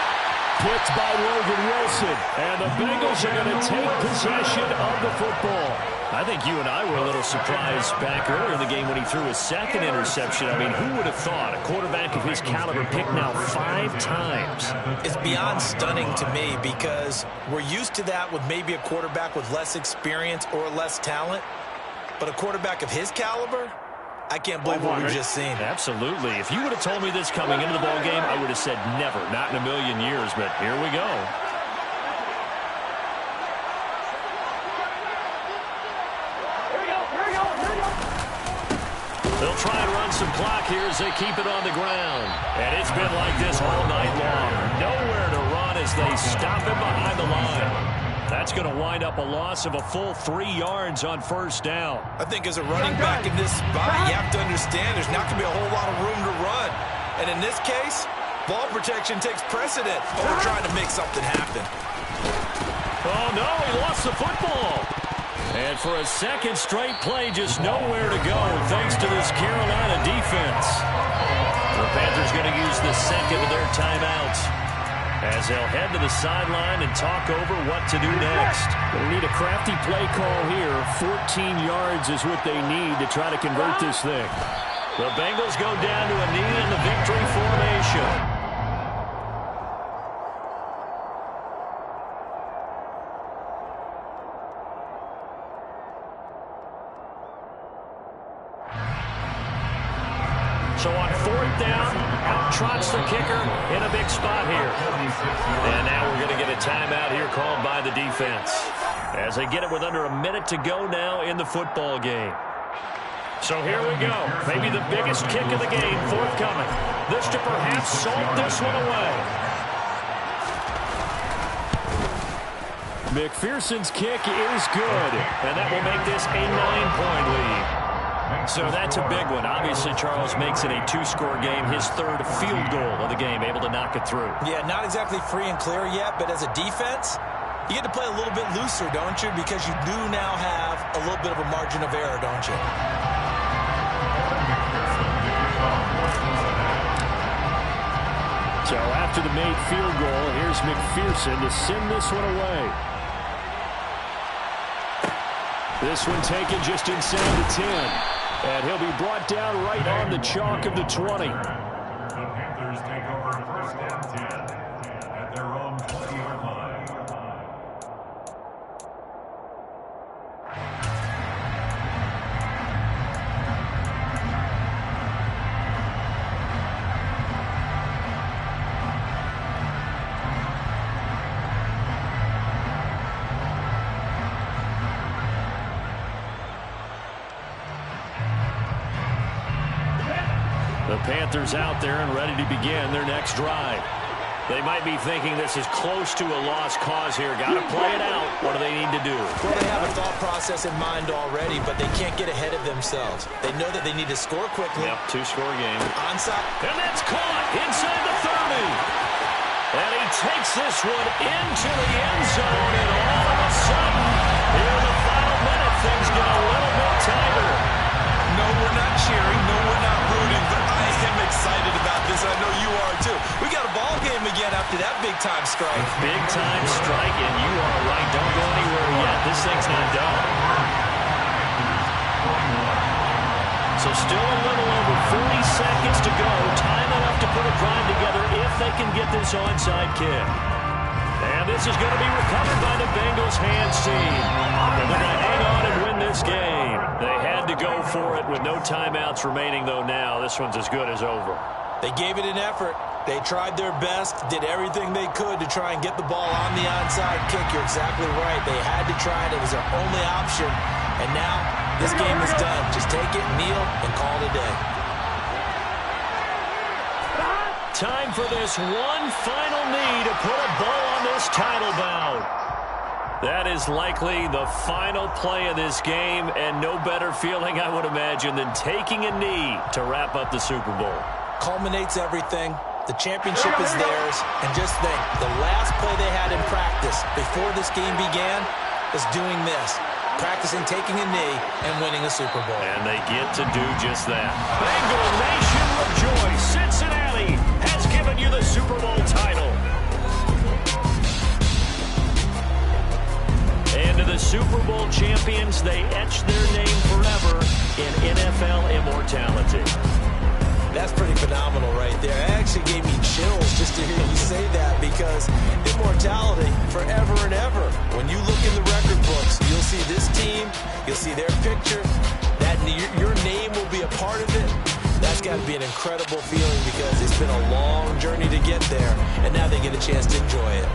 Speaker 5: Picked by Logan Wilson, and the Bengals are going to take possession of the football. I think you and I were a little surprised back earlier in the game when he threw his 2nd interception. I mean, who would have thought a quarterback of his caliber picked now 5 times?
Speaker 7: It's beyond stunning to me because we're used to that with maybe a quarterback with less experience or less talent. But a quarterback of his caliber, I can't believe what we've just seen.
Speaker 5: Absolutely. If you would have told me this coming into the ball game, I would have said never, not in a million years. But here we go. They'll try and run some clock here as they keep it on the ground. And it's been like this all night long. Nowhere to run as they stop him behind the line. That's going to wind up a loss of a full 3 yards on first down.
Speaker 7: I think as a running back in this spot, you have to understand there's not going to be a whole lot of room to run. And in this case, ball protection takes precedent over trying to make something happen.
Speaker 5: Oh, no, he lost the football. And for a second straight play, just nowhere to go thanks to this Carolina defense. The Panthers going to use the second of their timeouts as they'll head to the sideline and talk over what to do next. They need a crafty play call here. 14 yards is what they need to try to convert this thing. The Bengals go down to a knee in the victory formation. So on fourth down, out trots the kicker in a big spot here. And now we're going to get a timeout here called by the defense as they get it with under a minute to go now in the football game. So here we go. Maybe the biggest kick of the game forthcoming. This to perhaps salt this one away. McPherson's kick is good, and that will make this a 9-point lead. So that's a big one. Obviously, Charles makes it a 2-score game. His third field goal of the game, able to knock it through.
Speaker 7: Yeah, not exactly free and clear yet, but as a defense, you get to play a little bit looser, don't you? Because you do now have a little bit of a margin of error, don't you?
Speaker 5: So after the made field goal, here's McPherson to send this one away. This one taken just inside the 10. And he'll be brought down right on the chalk of the 20.
Speaker 6: The Panthers take over first and 10 at their own 20-yard line.
Speaker 5: The Panthers out there and ready to begin their next drive. They might be thinking this is close to a lost cause here. Got to play it out. What do they need to do?
Speaker 7: Well, they have a thought process in mind already, but they can't get ahead of themselves. They know that they need to score quickly.
Speaker 5: Yep, 2-score game.
Speaker 7: Onside.
Speaker 5: And that's caught inside the 30. And he takes this one into the end zone, and all of a sudden, here in the final minute, things get a little bit tighter.
Speaker 7: No, we're not cheering. No, we're not rooting, but I am excited about this. I know you are, too. We got a ball game again after that big-time strike.
Speaker 5: Big-time strike, and you are right. Don't go anywhere yet. This thing's not done. So still a little over 40 seconds to go. Time enough to put a drive together if they can get this onside kick. And this is going to be recovered by the Bengals hands team. And they're going to hang on and win this game. They had to go for it with no timeouts remaining, though, now. This one's as good as over.
Speaker 7: They gave it an effort. They tried their best, did everything they could to try and get the ball on the onside kick. You're exactly right. They had to try it. It was their only option. And now this game is done. Just take it, kneel, and call it a day.
Speaker 5: Time for this one final knee to put a bow on this title bout. That is likely the final play of this game, and no better feeling, I would imagine, than taking a knee to wrap up the Super Bowl.
Speaker 7: Culminates everything. The championship is theirs. And just think, the last play they had in practice before this game began is doing this. Practicing taking a knee and winning a Super Bowl.
Speaker 5: And they get to do just that. Bengal Nation rejoice. Cincinnati has given you the Super Bowl title. And to the Super Bowl champions, they etch their name forever in NFL immortality.
Speaker 7: That's pretty phenomenal right there. It actually gave me chills just to hear you say that, because immortality forever and ever. When you look in the record books, you'll see this team, you'll see their picture, that your name will be a part of it. That's got to be an incredible feeling, because it's been a long journey to get there, and now they get a chance to enjoy it.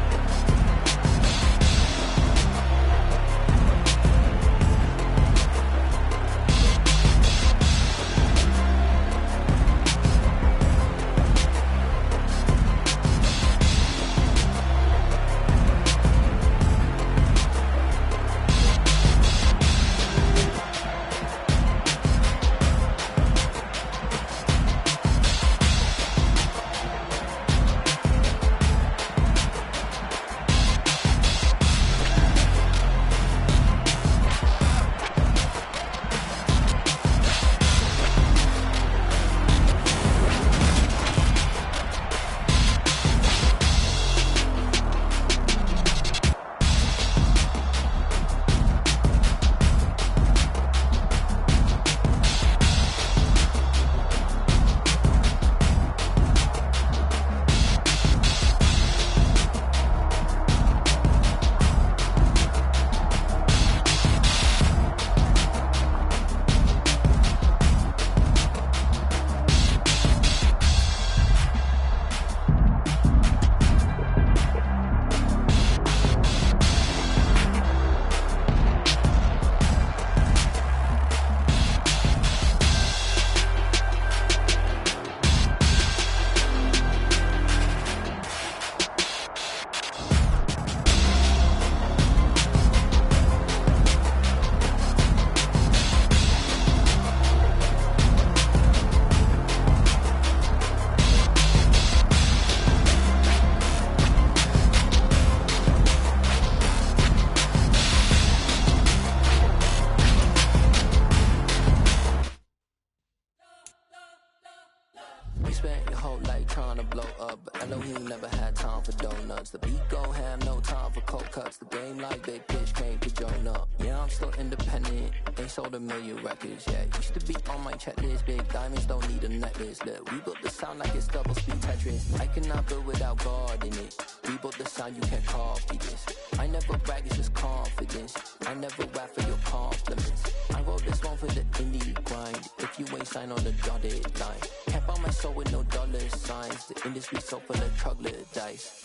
Speaker 9: but Elohim never had time for donuts. The beat go ham, no time for cold cuts. The game like Big Pitch came to Jonah. Yeah, I'm still independent, ain't sold a million records yet. Used to be on my checklist, big diamonds don't need a necklace. Look, we built the sound like it's double speed Tetris. I cannot build without God in it. We built the sound, you can't copy this. I never brag, it's just confidence. I never rap for your compliments. I wrote this one for the indie grind. If you ain't signed on the dotted line, can't buy my soul with no dollar signs. The industry so full of troglodytes.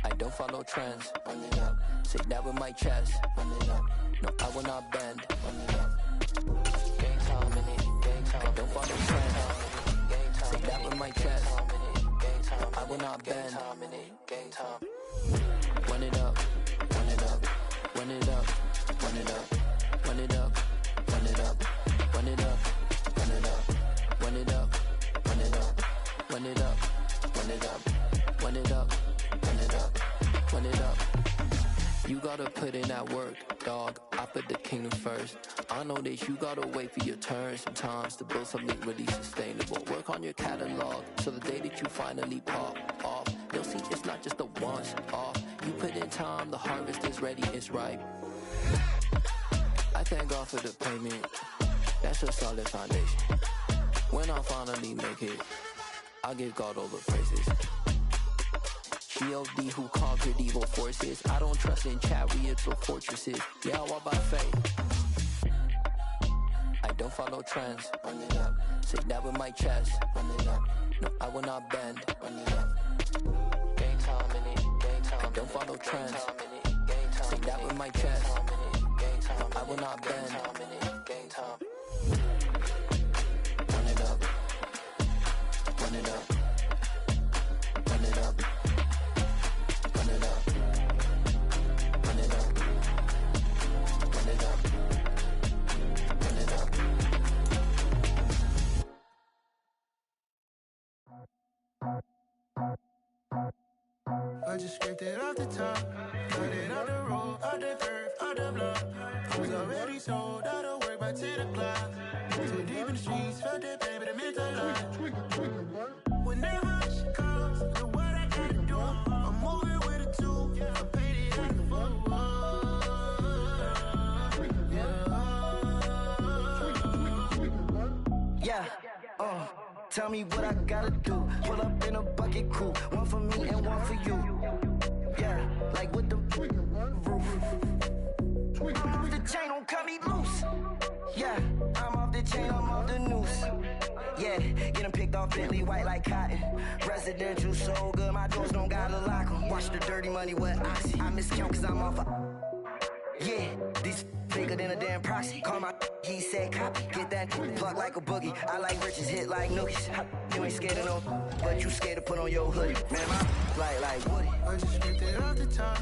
Speaker 9: I don't follow trends. Run it up. Say that with my chest. Run it up. No, I will not bend. Run it up. Gang time in it. Gang time. I don't follow trends. Say that with my chest. No, I will not bend. Gang time. Run it up. Run it up. Run it up. Run it up. Run it up. Run it up. Run it up. Run it up. Run it up. Run it up. Run it up. Run it up. Run it up. Run it up. Run it up. You gotta put in that work, dog. I put the kingdom first. I know that you gotta wait for your turn sometimes to build something really sustainable. Work on your catalog so the day that you finally pop off, you'll see it's not just a once off. You put in time, the harvest is ready, it's ripe. I thank God for the payment. That's a solid foundation. When I finally make it, I'll give God all the praises. G.O.D. who conquered evil forces. I don't trust in chariots or fortresses. Yeah, I walk by faith. I don't follow trends. Run it up. Say that with my chest. Run it up. No, I will not bend. Run it up. Gang time in it. Gang time. I don't follow trends. Say that with my chest. No, I will not bend. Gang time. Run it up. Run it up. Run it up. Run it up. Run it up. Run it up. Run it up.
Speaker 3: I just scraped it off the top, got it off the road, off the curve, off the block. I was already sold out of work by 10 o'clock. Too deep in the streets, felt that pain, but it meant a lot. When that rush comes, look what I gotta do. I'm moving with a two, I paid it out the
Speaker 10: Yeah, tell me what I gotta do. Pull up in a bucket crew, one for me and one for you. Yeah, like with the roof. I'm off the chain, don't cut me loose. Yeah, I'm off the chain, I'm off the noose. Yeah, getting picked off Bentley white like cotton. Residential so good, my doors don't gotta lock 'em. Watch the dirty money with Oxy. I miscount cause I'm off yeah, these bigger than a damn proxy. Call my he said copy. Get that plug like a boogie. I like riches, hit like nookies. You ain't scared of no, but you scared to put on your hoodie. Man, my like Woody.
Speaker 3: I just scraped it off the top,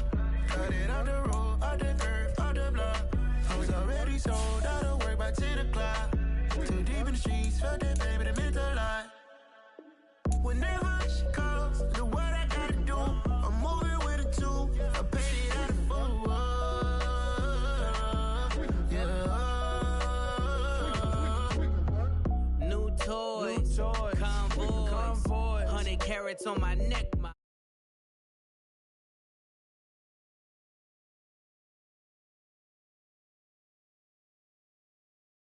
Speaker 3: got it off the road, off the curve, off the block. I was already sold out of work by 10 o'clock. Too deep in the streets, felt that pain, but it meant a lot. When that rush comes, look what I gotta do. I'm moving with a two, I paid it out of full.
Speaker 11: New toys, convoy, 100 carats on my neck.